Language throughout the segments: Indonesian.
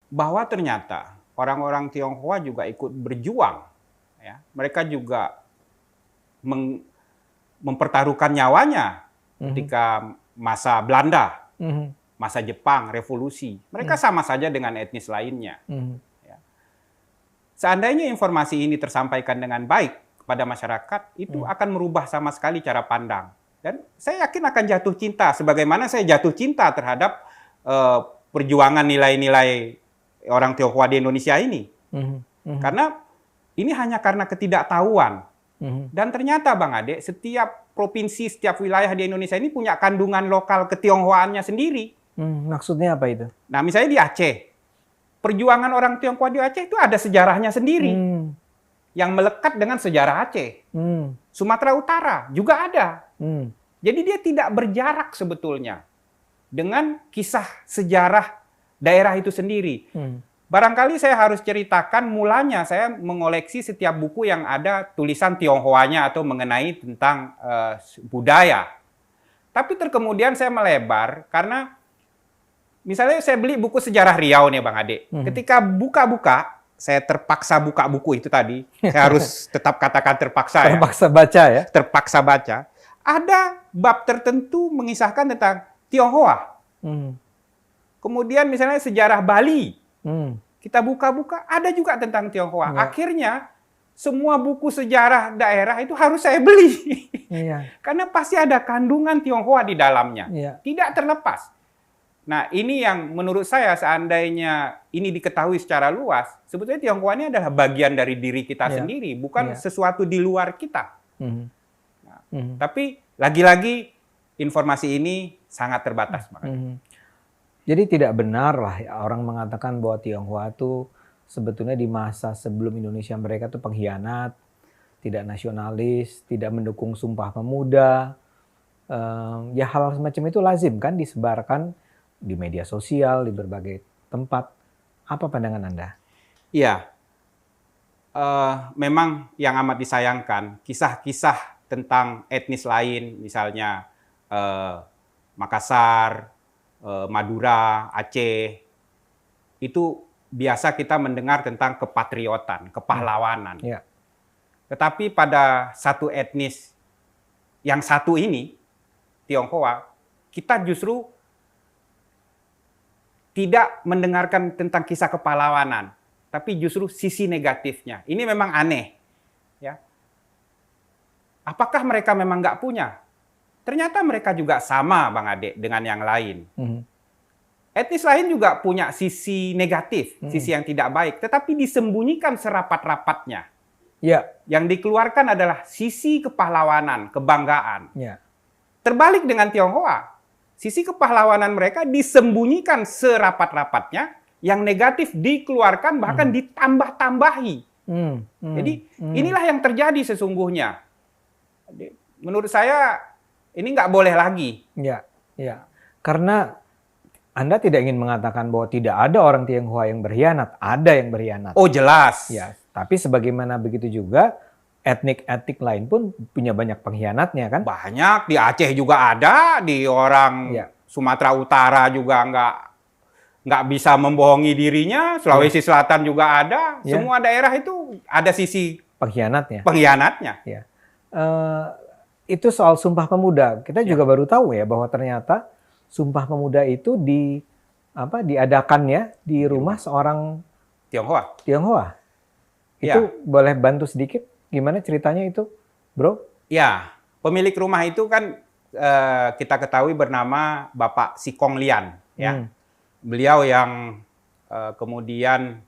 bahwa ternyata orang-orang Tionghoa juga ikut berjuang. Ya. Mereka juga mempertaruhkan nyawanya ketika masa Belanda, masa Jepang, revolusi. Mereka sama saja dengan etnis lainnya. Ya. Seandainya informasi ini tersampaikan dengan baik kepada masyarakat, itu akan merubah sama sekali cara pandang. Dan saya yakin akan jatuh cinta, sebagaimana saya jatuh cinta terhadap perjuangan nilai-nilai orang Tionghoa di Indonesia ini. Karena ini hanya karena ketidaktahuan. Dan ternyata Bang Ade, setiap provinsi, setiap wilayah di Indonesia ini punya kandungan lokal ketionghoaannya sendiri. Maksudnya apa itu? Nah, misalnya di Aceh. Perjuangan orang Tionghoa di Aceh itu ada sejarahnya sendiri. Yang melekat dengan sejarah Aceh. Sumatera Utara juga ada. Jadi dia tidak berjarak sebetulnya dengan kisah sejarah daerah itu sendiri. Barangkali saya harus ceritakan mulanya saya mengoleksi setiap buku yang ada tulisan Tionghoanya atau mengenai tentang budaya. Tapi kemudian saya melebar karena misalnya saya beli buku sejarah Riau nih Bang Ade. Ketika buka-buka, saya terpaksa buka buku itu tadi. Saya harus tetap katakan terpaksa ya. Terpaksa baca ya? Terpaksa baca. Ada bab tertentu mengisahkan tentang Tionghoa. Kemudian misalnya sejarah Bali. Kita buka-buka, ada juga tentang Tionghoa. Ya. Akhirnya, semua buku sejarah daerah itu harus saya beli. Ya. Karena pasti ada kandungan Tionghoa di dalamnya. Ya. Tidak terlepas. Nah, ini yang menurut saya seandainya ini diketahui secara luas, sebetulnya Tionghoa ini adalah bagian dari diri kita sendiri, bukan sesuatu di luar kita. Nah, tapi lagi-lagi informasi ini sangat terbatas. Jadi tidak benar lah orang mengatakan bahwa Tionghoa itu sebetulnya di masa sebelum Indonesia mereka itu pengkhianat, tidak nasionalis, tidak mendukung Sumpah Pemuda. Ya hal semacam itu lazim kan disebarkan di media sosial, di berbagai tempat. Apa pandangan Anda? Iya, memang yang amat disayangkan kisah-kisah tentang etnis lain, misalnya Makassar, Madura, Aceh, itu biasa kita mendengar tentang kepatriotan, kepahlawanan. Ya. Tetapi pada satu etnis yang satu ini, Tionghoa, kita justru tidak mendengarkan tentang kisah kepahlawanan, tapi justru sisi negatifnya. Ini memang aneh. Ya. Apakah mereka memang nggak punya? Ternyata mereka juga sama, Bang Ade, dengan yang lain. Etnis lain juga punya sisi negatif, sisi yang tidak baik, tetapi disembunyikan serapat-rapatnya. Ya. Yang dikeluarkan adalah sisi kepahlawanan, kebanggaan. Ya. Terbalik dengan Tionghoa, sisi kepahlawanan mereka disembunyikan serapat-rapatnya, yang negatif dikeluarkan bahkan ditambah-tambahi. Jadi inilah yang terjadi sesungguhnya. Menurut saya ini nggak boleh lagi. Ya, ya. Karena Anda tidak ingin mengatakan bahwa tidak ada orang Tionghoa yang berkhianat. Ada yang berkhianat. Oh, jelas. Ya, tapi sebagaimana begitu juga, etnik-etnik lain pun punya banyak pengkhianatnya kan? Banyak. Di Aceh juga ada. Di orang Sumatera Utara juga nggak bisa membohongi dirinya. Sulawesi Selatan juga ada. Semua daerah itu ada sisi pengkhianatnya. Ya. Itu soal Sumpah Pemuda. Kita juga baru tahu ya bahwa ternyata Sumpah Pemuda itu diadakannya di rumah seorang Tionghoa. Itu boleh bantu sedikit gimana ceritanya itu, Bro? Ya, pemilik rumah itu kan kita ketahui bernama Bapak Sikong Lian, ya. Beliau yang kemudian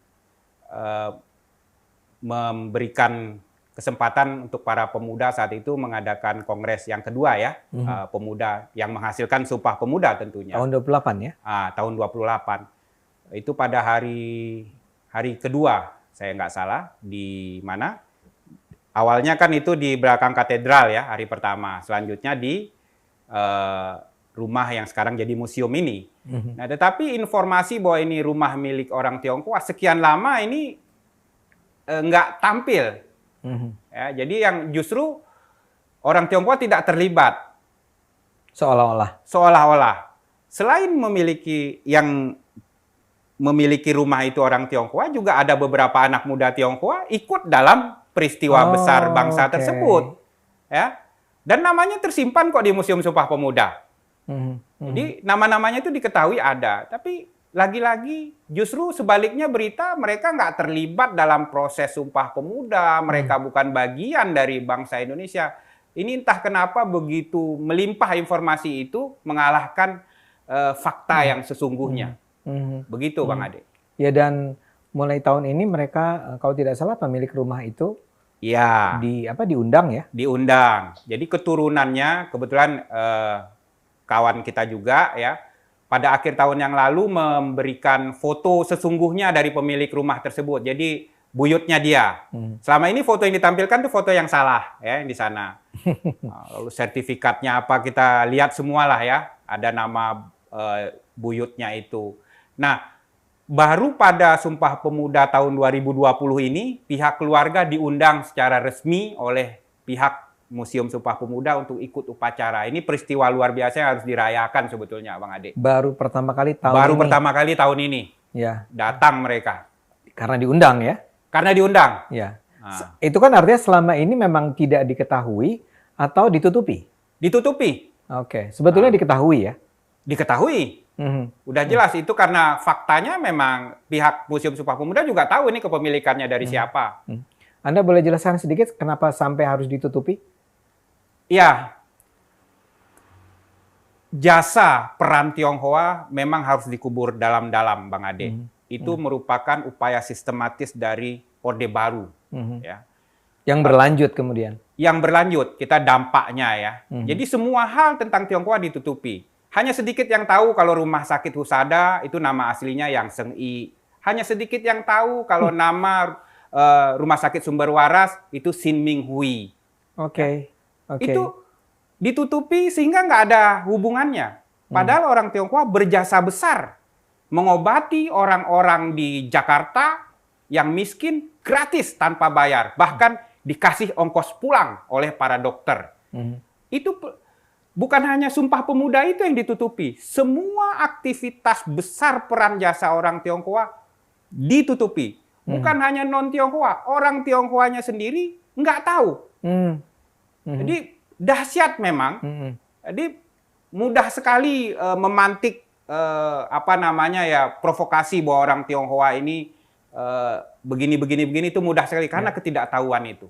memberikan kesempatan untuk para pemuda saat itu mengadakan kongres yang kedua ya, pemuda yang menghasilkan Sumpah Pemuda tentunya. Tahun 28 ya? Tahun 28. Itu pada hari kedua, saya nggak salah, di mana? Awalnya kan itu di belakang katedral ya, hari pertama. Selanjutnya di rumah yang sekarang jadi museum ini. Nah, tetapi informasi bahwa ini rumah milik orang Tionghoa sekian lama ini nggak tampil. Ya, jadi yang justru orang Tionghoa tidak terlibat. Seolah-olah. Selain memiliki yang memiliki rumah itu orang Tionghoa, juga ada beberapa anak muda Tionghoa ikut dalam peristiwa besar bangsa oke. tersebut. Ya. Dan namanya tersimpan kok di Museum Sumpah Pemuda. Mhm, mhm. Jadi nama-namanya itu diketahui ada. Tapi lagi-lagi justru sebaliknya berita mereka nggak terlibat dalam proses Sumpah Pemuda. Mereka bukan bagian dari bangsa Indonesia. Ini entah kenapa begitu melimpah informasi itu mengalahkan fakta yang sesungguhnya. Mhm. Begitu Bang Ade. Ya, dan mulai tahun ini mereka kalau tidak salah pemilik rumah itu Ya, diundang ya. diundang. Jadi keturunannya kebetulan kawan kita juga ya. Pada akhir tahun yang lalu memberikan foto sesungguhnya dari pemilik rumah tersebut. Jadi buyutnya dia. Selama ini foto yang ditampilkan itu foto yang salah ya yang di sana. Lalu sertifikatnya apa kita lihat semualah ya. Ada nama buyutnya itu. Nah, baru pada Sumpah Pemuda tahun 2020 ini, pihak keluarga diundang secara resmi oleh pihak Museum Sumpah Pemuda untuk ikut upacara. Ini peristiwa luar biasa yang harus dirayakan sebetulnya, Bang Ade. Baru pertama kali tahun Baru ini. pertama kali tahun ini Ya, datang mereka. karena diundang ya. Karena diundang. Ya. Nah, Itu kan artinya selama ini memang tidak diketahui atau ditutupi. ditutupi. Oke, sebetulnya diketahui ya. Diketahui. Mhm. Udah jelas itu karena faktanya memang pihak Museum Sumpah Pemuda juga tahu ini kepemilikannya dari siapa. Anda boleh jelaskan sedikit kenapa sampai harus ditutupi? Ya, jasa peran Tionghoa memang harus dikubur dalam-dalam, Bang Ade. Itu merupakan upaya sistematis dari Orde Baru, ya. Yang berlanjut kemudian. Yang berlanjut, kita dampaknya ya. Jadi semua hal tentang Tionghoa ditutupi. Hanya sedikit yang tahu kalau rumah sakit Husada itu nama aslinya Yang Seng I. Hanya sedikit yang tahu kalau nama rumah sakit Sumber Waras itu Sin Ming Hui. Oke. Itu ditutupi sehingga nggak ada hubungannya. Padahal orang Tionghoa berjasa besar mengobati orang-orang di Jakarta yang miskin gratis tanpa bayar. Bahkan dikasih ongkos pulang oleh para dokter. Itu bukan hanya Sumpah Pemuda itu yang ditutupi. Semua aktivitas besar peran jasa orang Tionghoa ditutupi. Bukan hanya non-Tionghoa. Orang Tionghoanya sendiri nggak tahu. Jadi dahsyat memang. Jadi mudah sekali memantik provokasi bahwa orang Tionghoa ini begini itu mudah sekali karena ketidaktahuan itu.